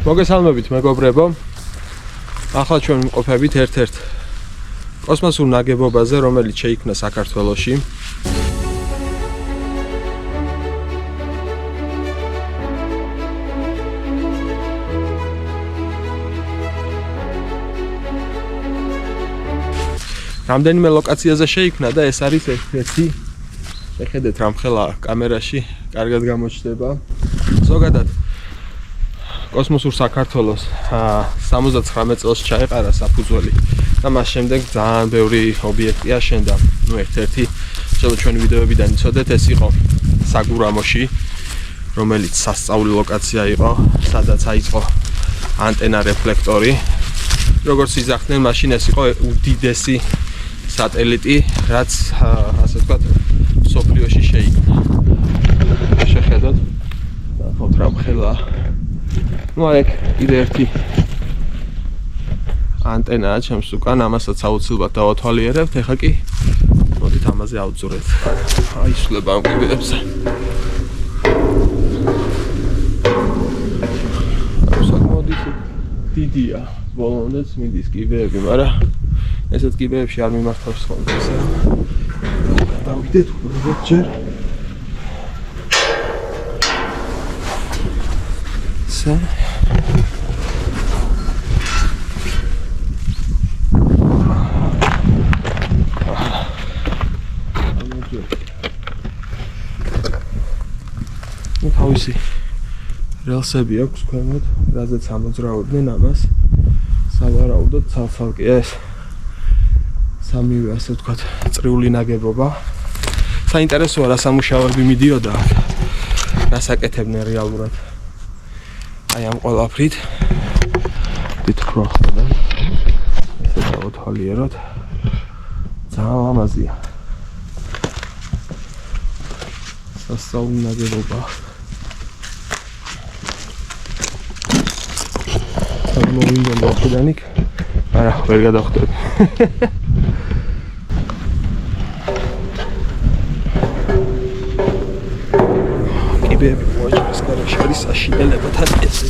მოგესალმებით მეგობრებო. ახლა ჩვენ ვიმყოფებით ერთ-ერთ კოსმოსურ ნაგებობაზე, რომელიც შეიქმნა საქართველოში. რამდენიმე ლოკაციაზე შეიქმნა და ეს არის ერთ-ერთი. ეხედეთ რამხელა კამერაში კარგად გამოჩნდება. ზოგადად კოსმოსურ საქართველოს 79 წელს ჩაეყარა საფუძველი და მას შემდეგ ძალიან ბევრი ობიექტი აშენდა. ერთ-ერთი შეიძლება ჩვენი ვიდეოებიდან იცოდეთ, ეს იყო საგურამოში, რომელიც სასწაული ლოკაცია იყო, სადაც აიწყო ანტენა რეფლექტორი. როგორც იზახდნენ, მაშინ ეს იყო უდიდესი სატელიტი, რაც ასე ვთქვათ, სოფლიოში შეიქმნა. შეხედოთ, ნახოთ რამხელა. აქ კიდე ერთი ანტენაა ჩემს უკან, ამასაც აუცილებლად დავათვალიერებთ. ეხლა კი მოდით ამაზე ავძურეთ. აისვლება ამ კიბეებზე. საკმაოდ დიდია, ბოლომდეც მიდის კიბეები, მაგრამ ესეთ კიბეებში არ მიმართავს ხოლმე ესე. დავიდეთ უბრალოდ ჯერ. ესე. თავისი რელსები აქვს ქვემოთ, რაზეც ამოძრავდნენ ამას. სავარაუდოდ ცალ-ცალკე ეს სამივე ასე ვთქვათ წრიული ნაგებობა. საინტერესოა რა სამუშაოები მიდიოდა აქ. რას აკეთებდნენ რეალურად. აი ამ ყველაფრით დიდ პროექტთან ესე დავთვალიეროთ. ძალიან ლამაზია. სასწაული ნაგებობა. მოვინდა მოხდან იქ, მაგრამ ვერ გადავხვდები. კიბეები მოაჭრეს გარშე არის საშინელებათან ესე.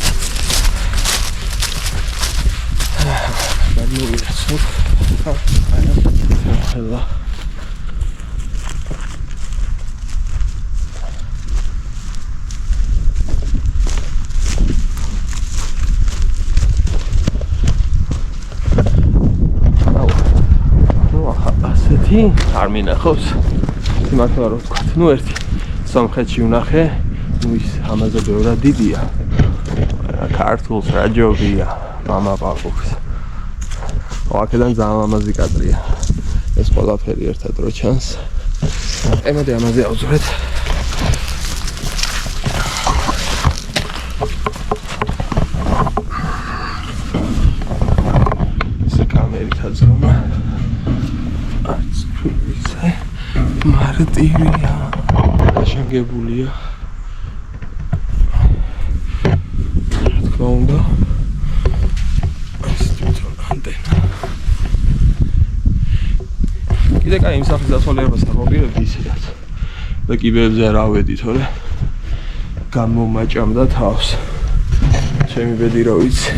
გამოვიდა სულ. ახლა არ მინახავს მართლა რო ვთქვათ. ერთი სამხრეთში ვნახე, ის ამაზე ბევრად დიდია. ქართულს რა ჯობია, მამა პაპუქს. აქედან ძალიან ლამაზი კადრია. ეს ყველაფერი ერთად რო ჩანს. მოდი ამაზე ავძვრეთ. ეს კამერით აძრომა. მარტივია, შეგებულია. რა თქმა უნდა. ეს თვითონ ანტენა. კიდე კაი იმ სახის დათვალიერებას არ მოგიღებდი ისედაც. და კიბეებზე არ ავედი, თორე გამომაჭამდა თავს. ჩემი ბედი რა ვიცი.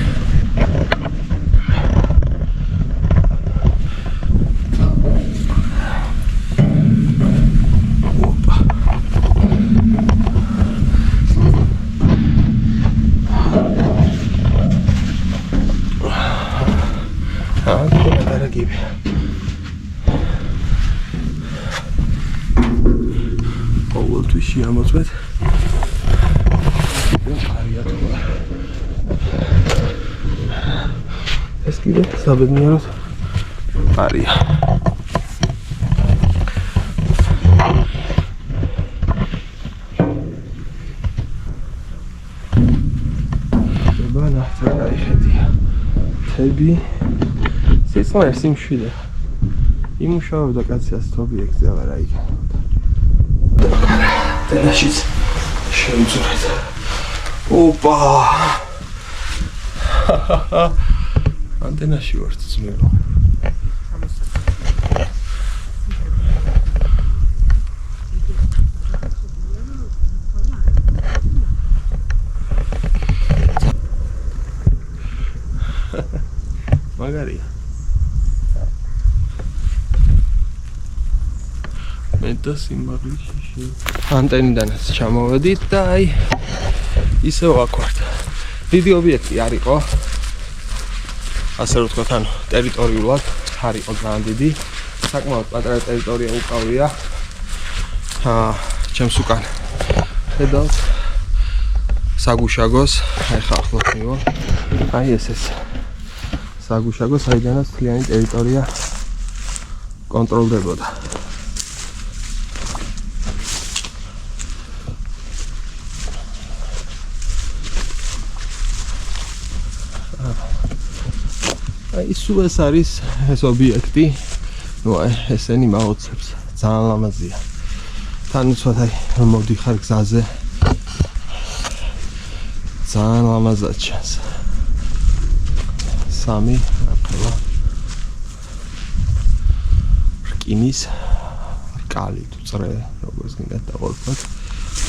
ყოველთვის ამოწვეთ. ეს კიდე საბედნიეროდ არია. ნახე რა იხედია. თები სიცოცხლე სიმშვიდე. იმუშავებდა კაცი ასეთ ობიექტზე, აღარ აიგებოდა. დედაშიც შევძურეთ. ოპა! ანტენაში ვართ ძმელო. მაგარია. მე და სიმაღლეში ანტენიდანაც ჩამოვედით და აი ისე ვაკვართ. დიდი ობიექტი არისო. ასე რომ ვთქვათ, ანუ ტერიტორიულად არისო ძალიან დიდი. საკმაოდ პატარა ტერიტორია უკავია. ჩემს უკან ხედავთ საგუშაგოს, აი ხა ახლოს მივარ. აი ეს საგუშაგო, საიდანაც მთლიანი ტერიტორია კონტროლდებოდა. აი სულ ეს არის ეს ობიექტი. ნუ აი ესენი მაოცებს ძალიან ლამაზია. თან უცბად აი მოდიხარ გზაზე. ძალიან ლამაზად ჩანს. სამი ახლა რკინის რკალი თუ წრე როგორც გინდათ დავარქვათ.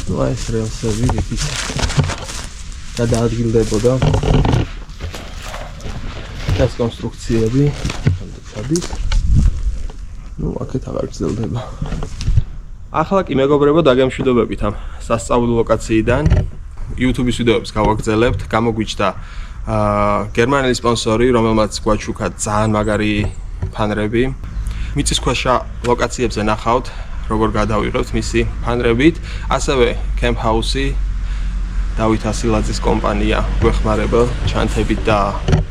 ნუ აი ეს რელსები რითიც გადაადგილდებოდა. ეს კონსტრუქციები ჩადის. ნუ აქეთ აღარ გრძელდება. ახლა კი მეგობრებო დაგემშვიდობებით ამ სასწავლო ლოკაციიდან. YouTube-ის ვიდეოებს გავაგრძელებთ. გამოგვიჩნდა გერმანელი სპონსორი, რომელმაც გვაჩუქა ძალიან მაგარი ფანრები. მიწისქვეშა ლოკაციებზე ნახავთ, როგორ გადავიღებთ მისი ფანრებით. ასევე Camp House-ი დავით ასილაძის კომპანია გვეხმარება ჩანთებით და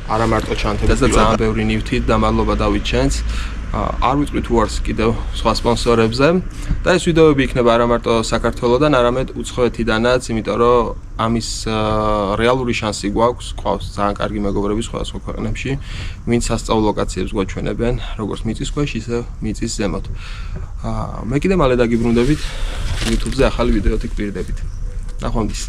არა მარტო ჩანთებით, და ძალიან ბევრი ნივთით და მადლობა დავით ჩენს. არ ვიტყვი თუ არს კიდევ სხვა სპონსორებზე და ეს ვიდეოები იქნება არა მარტო საქართველოდან, არამედ უცხოეთიდანაც, იმიტომ რომ ამის რეალური შანსი გვაქვს, ყავს ძალიან კარგი მეგობრები სხვადასხვა ქვეყნებში, ვინც სასწავლო ლოკაციებს გვაჩვენებენ, როგორც მიწის ქვეშ, ისე მიწის ზემოთ. მე კიდე მალე დაგიბრუნდებით YouTube-ზე ახალი ვიდეოთი გვპირდებით. ნახვამდის.